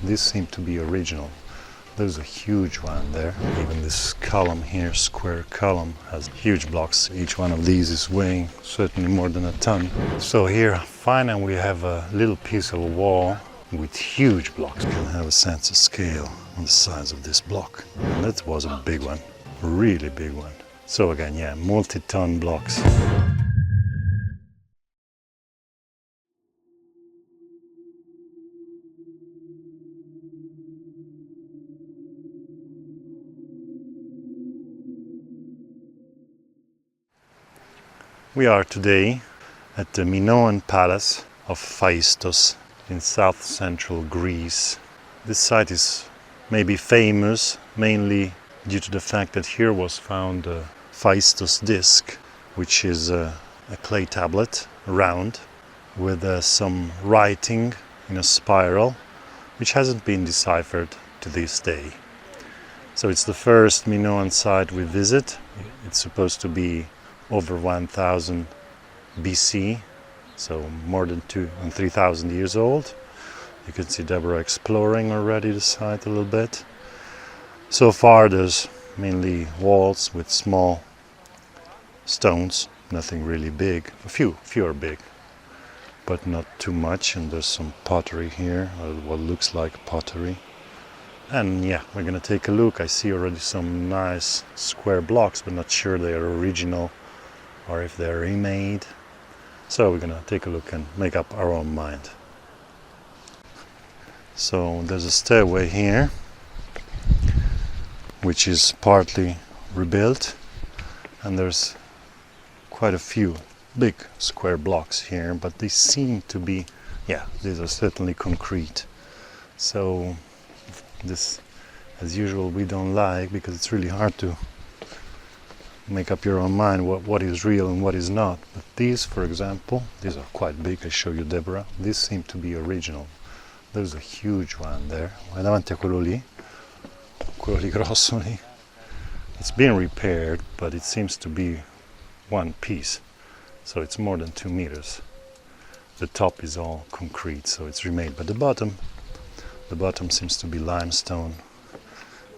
These seem to be original. There's a huge one there. Even this column here, square column, has huge blocks. Each one of these is weighing certainly more than a ton. So here, finally, we have a little piece of a wall with huge blocks. You can have a sense of scale on the size of this block. And that was a big one, a really big one. So again, yeah, multi-ton blocks. We are today at the Minoan Palace of Phaistos in south-central Greece. This site is maybe famous mainly due to the fact that here was found a Phaistos disc, which is a clay tablet, round, with some writing in a spiral, which hasn't been deciphered to this day. So it's the first Minoan site we visit. It's supposed to be over 1000 BC, so more than 2,000 and 3,000 years old. You can see Deborah exploring already the site a little bit. So far there's mainly walls with small stones, nothing really big. A few are big, but not too much. And there's some pottery here, or what looks like pottery. And yeah, we're gonna take a look. I see already some nice square blocks, but not sure they are original or if they're remade. So we're gonna take a look and make up our own mind. So there's a stairway here, which is partly rebuilt, and there's quite a few big square blocks here, but they seem to be, yeah, these are certainly concrete. So this, as usual, we don't like, because it's really hard to make up your own mind what is real and what is not. But these, for example, these are quite big. I show you, Deborah. These seem to be original. There's a huge one there. Vai davanti a quello lì grosso lì. It's been repaired, but it seems to be one piece. So it's more than 2 meters. The top is all concrete, so it's remade. But the bottom seems to be limestone.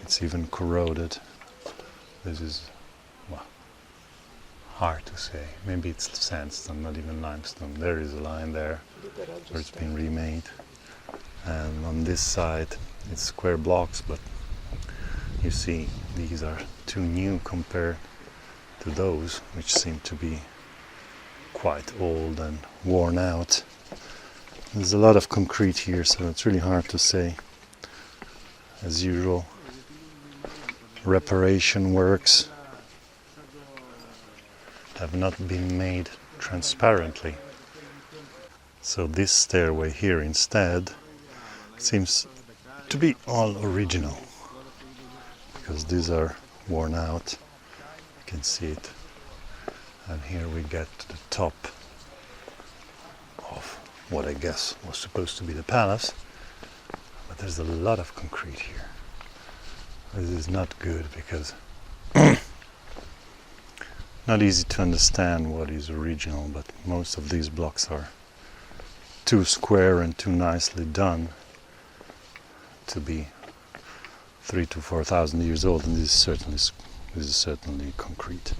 It's even corroded. This is, well, hard to say. Maybe it's sandstone, not even limestone. There is a line there where it's been remade. And on this side it's square blocks, but you see these are too new compared to those, which seem to be quite old and worn out. There's a lot of concrete here, so it's really hard to say. As usual, reparation works have not been made transparently. So this stairway here instead seems to be all original, because these are worn out. You can see it. And here we get to the top of what I guess was supposed to be the palace. But there's a lot of concrete here. This is not good, because not easy to understand what is original, but most of these blocks are too square and too nicely done to be 3,000 to 4,000 years old, and this is certainly concrete.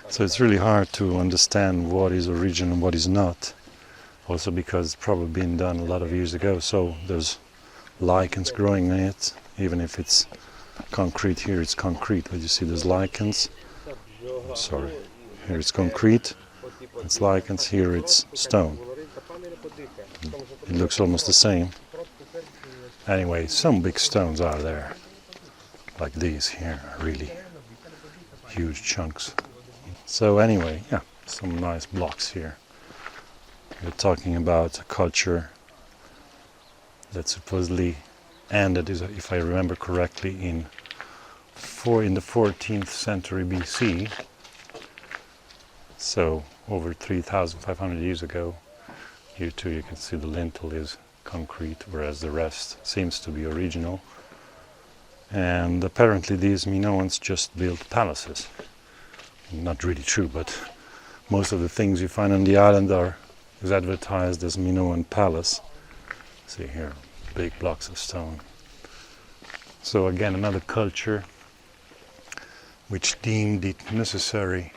So it's really hard to understand what is original and what is not. Also because it's probably been done a lot of years ago, so there's lichens growing in it. Even if it's concrete, here it's concrete, but you see there's lichens. Sorry, here it's concrete, it's lichens, here it's stone. It looks almost the same. Anyway, some big stones are there, like these here, are really huge chunks. So anyway, yeah, some nice blocks here. We're talking about a culture that supposedly ended, if I remember correctly, in the 14th century BC. So over 3,500 years ago. Here too you can see the lintel is concrete, whereas the rest seems to be original. And apparently these Minoans just built palaces. Not really true, but most of the things you find on the island is advertised as Minoan Palace. See here, big blocks of stone. So again, another culture which deemed it necessary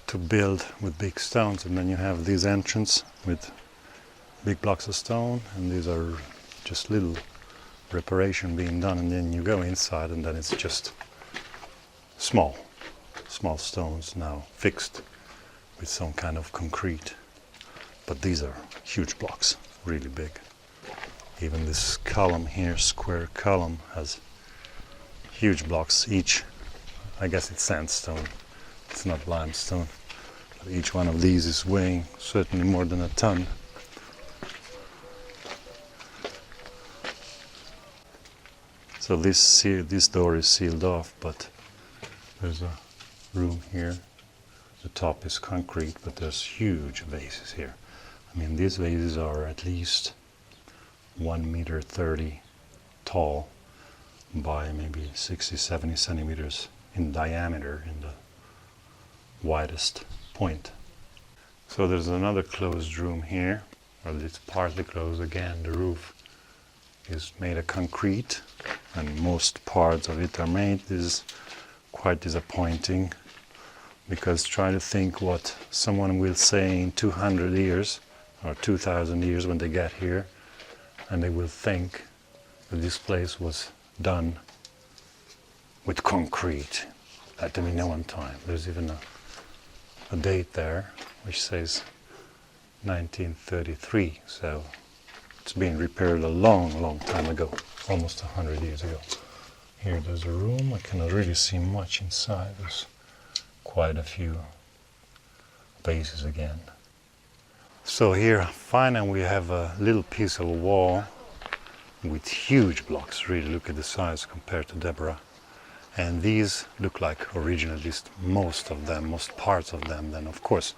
to build with big stones, and then you have these entrance with big blocks of stone, and these are just little reparation being done, and then you go inside and then it's just small stones now fixed with some kind of concrete. But these are huge blocks, really big. Even this column here, square column, has huge blocks each. I guess it's sandstone, it's not limestone. But each one of these is weighing certainly more than a ton. So this door is sealed off, but there's a room here. The top is concrete, but there's huge vases here. I mean, these vases are at least 1.30 meters tall by maybe 60-70 centimeters in diameter in the widest point. So there's another closed room here, or it's partly closed. Again, the roof is made of concrete and most parts of it are made. This is quite disappointing, because try to think what someone will say in 200 years or 2,000 years when they get here, and they will think that this place was done with concrete at the Minoan time. There's even a date there which says 1933, so it's been repaired a long time ago, almost 100 years ago. Here there's a room. I cannot really see much inside. There's quite a few vases again. So here finally we have a little piece of a wall with huge blocks. Really look at the size compared to Deborah. And these look like original, at least most of them, most parts of them. Then of course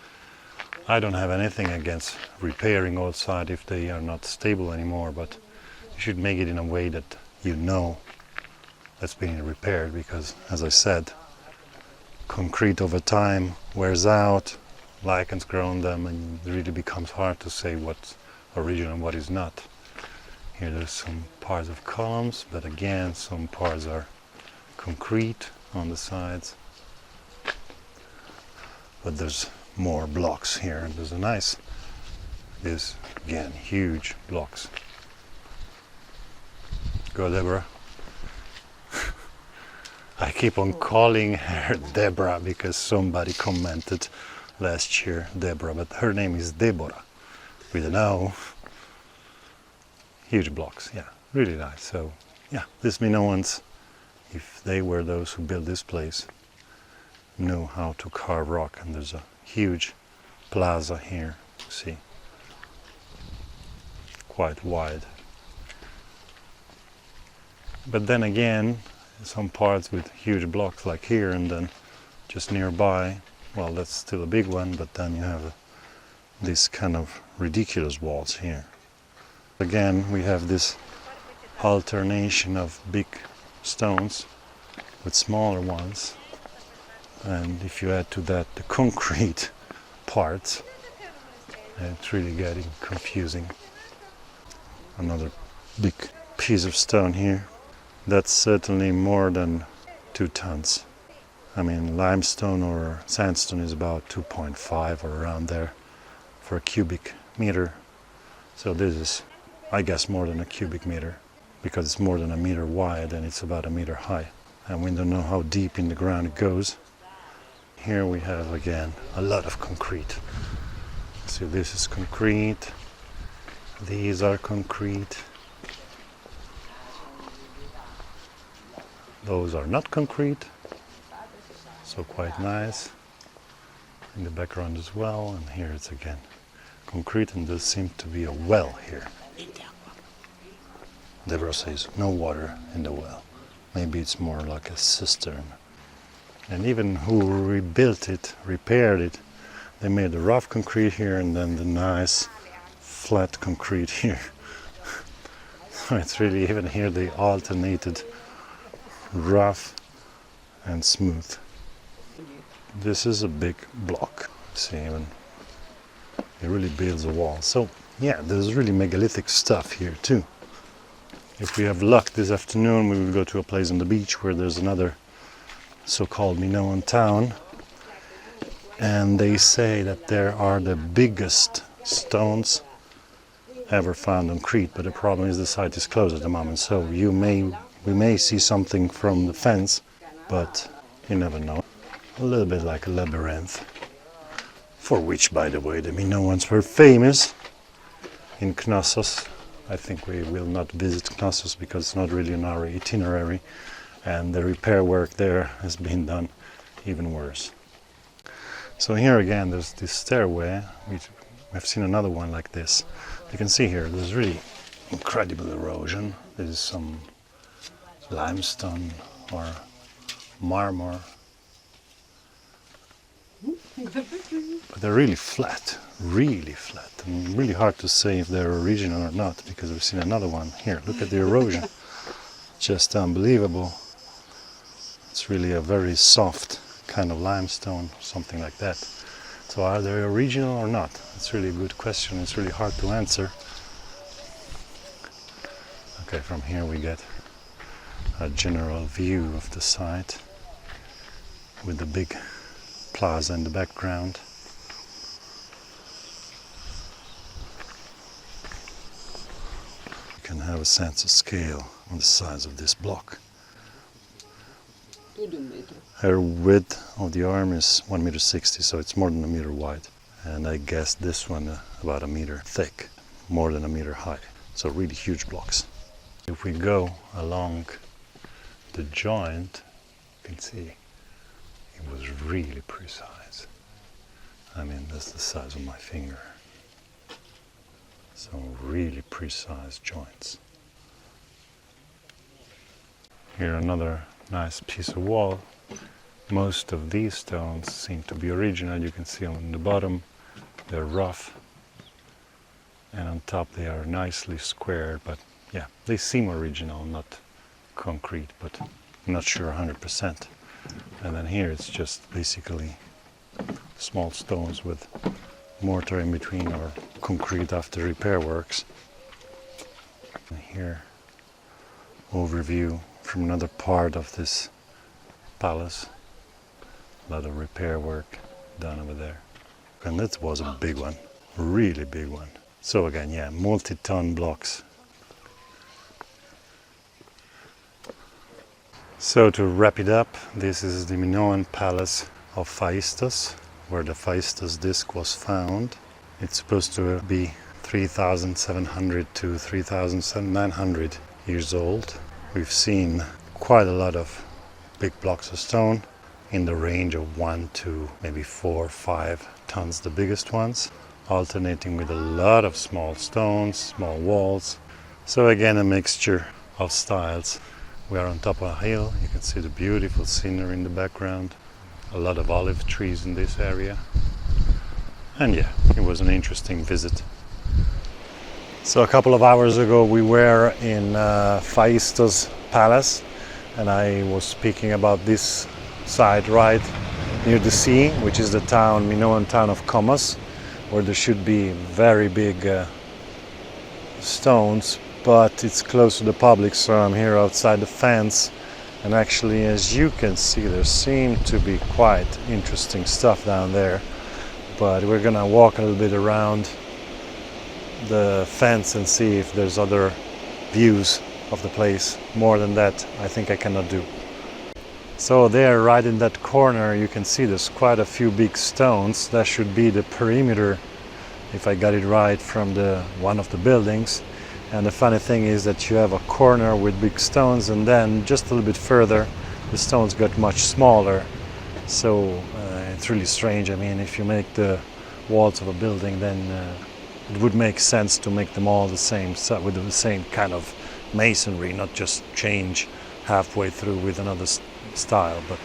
I don't have anything against repairing outside if they are not stable anymore, but you should make it in a way that you know that's being repaired, because as I said, concrete over time wears out, lichens grow on them, and it really becomes hard to say what's original and what is not. Here there's some parts of columns, but again some parts are concrete on the sides. But there's more blocks here, and there's this again, huge blocks. Go Deborah. I keep on calling her Deborah because somebody commented last year Deborah, but her name is Deborah with an O. Huge blocks, yeah, really nice. So yeah, these Minoans, if they were those who built this place, know how to carve rock. And there's a huge plaza here, see, quite wide. But then again, some parts with huge blocks like here, and then just nearby, well, that's still a big one, but then you have this kind of ridiculous walls here. Again, we have this alternation of big stones with smaller ones, and if you add to that the concrete parts, it's really getting confusing. Another big piece of stone here. That's certainly more than 2 tons. I mean, limestone or sandstone is about 2.5 or around there for a cubic meter. So this is, I guess, more than a cubic meter, because it's more than a meter wide and it's about a meter high. And we don't know how deep in the ground it goes. Here we have again a lot of concrete. So this is concrete. These are concrete. Those are not concrete, so quite nice. In the background as well, and here it's again concrete, and there seems to be a well here. Deborah says no water in the well. Maybe it's more like a cistern. And even who rebuilt it, repaired it, they made the rough concrete here and then the nice flat concrete here. So it's really, even here they alternated rough and smooth. This is a big block. See, even it really builds a wall. So yeah, there's really megalithic stuff here too. If we have luck this afternoon, we will go to a place on the beach where there's another so-called Minoan town, and they say that there are the biggest stones ever found on Crete, but the problem is the site is closed at the moment, so we may see something from the fence, but you never know. A little bit like a labyrinth, for which, by the way, the Minoans were famous in Knossos. I think we will not visit Knossos because it's not really in our itinerary, and the repair work there has been done even worse. So here again there's this stairway. We've seen another one like this. You can see here there's really incredible erosion. This is some limestone or marmor, but they're really flat, and really hard to say if they're original or not, because we've seen another one here. Look at the erosion, just unbelievable. It's really a very soft kind of limestone, something like that. So are they original or not? It's really a good question. It's really hard to answer. Okay, from here we get a general view of the site with the big plaza in the background. You can have a sense of scale on the size of this block. Her width of the arm is 1.60 meters, so it's more than a meter wide. And I guess this one about a meter thick, more than a meter high. So really huge blocks. If we go along the joint, you can see it was really precise. I mean, that's the size of my finger. So really precise joints. Here another nice piece of wall. Most of these stones seem to be original. You can see on the bottom they're rough, and on top they are nicely squared, but yeah, they seem original, not concrete, but I'm not sure 100%. And then here it's just basically small stones with mortar in between, or concrete after repair works. And here, overview from another part of this palace. A lot of repair work done over there. And that was a big one, really big one. So again, yeah, multi-ton blocks. So to wrap it up, this is the Minoan Palace of Phaistos, where the Phaistos disc was found. It's supposed to be 3,700 to 3,900 years old. We've seen quite a lot of big blocks of stone in the range of 1 to maybe 4 or 5 tons, the biggest ones, alternating with a lot of small stones, small walls. So again, a mixture of styles. We are on top of a hill. You can see the beautiful scenery in the background. A lot of olive trees in this area. And yeah, it was an interesting visit. So a couple of hours ago we were in Phaistos Palace, and I was speaking about this site right near the sea, which is the town, Minoan town of Kommos, where there should be very big stones, but it's close to the public, so I'm here outside the fence. And actually, as you can see, there seems to be quite interesting stuff down there, but we're gonna walk a little bit around the fence and see if there's other views of the place. More than that, I think I cannot do. So there, right in that corner, you can see there's quite a few big stones. That should be the perimeter, if I got it right, from one of the buildings. And the funny thing is that you have a corner with big stones, and then just a little bit further the stones got much smaller. So it's really strange. I mean, if you make the walls of a building, then it would make sense to make them all the same, with the same kind of masonry, not just change halfway through with another style. But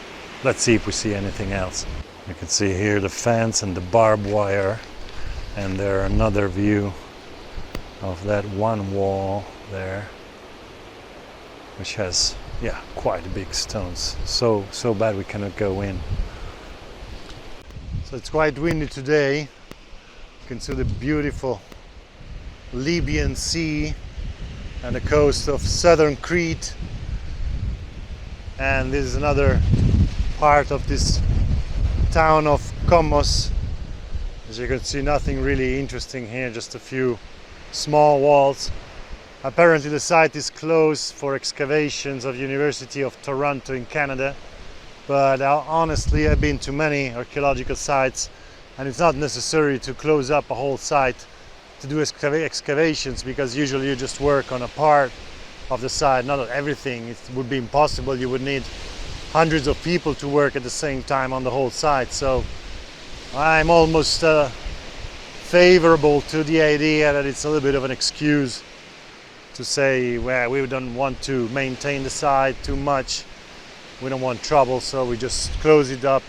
let's see if we see anything else. You can see here the fence and the barbed wire, and there another view of that one wall there, which has, yeah, quite big stones. So bad we cannot go in. So it's quite windy today. You can see the beautiful Libyan Sea and the coast of southern Crete. And this is another part of this town of Kommos. As you can see, nothing really interesting here, just a few small walls. Apparently the site is closed for excavations of University of Toronto in Canada, but honestly I've been to many archaeological sites and it's not necessary to close up a whole site to do excavations, because usually you just work on a part of the site, not on everything. It would be impossible. You would need hundreds of people to work at the same time on the whole site. So I'm almost favorable to the idea that it's a little bit of an excuse to say, well, we don't want to maintain the site too much, we don't want trouble, so we just close it up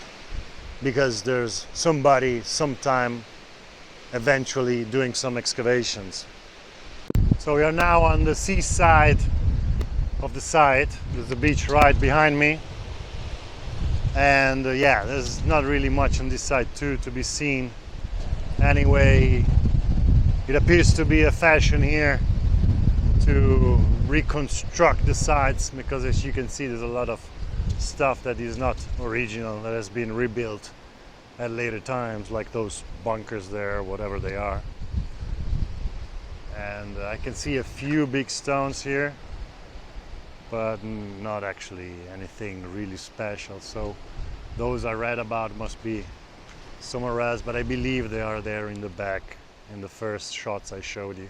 because there's somebody sometime eventually doing some excavations. So we are now on the seaside of the site. There's the beach right behind me, and yeah, there's not really much on this side too to be seen. Anyway, it appears to be a fashion here to reconstruct the sites, because as you can see there's a lot of stuff that is not original, that has been rebuilt at later times, like those bunkers there, whatever they are. And I can see a few big stones here, but not actually anything really special. So those I read about must be somewhere else, but I believe they are there in the back in the first shots I showed you.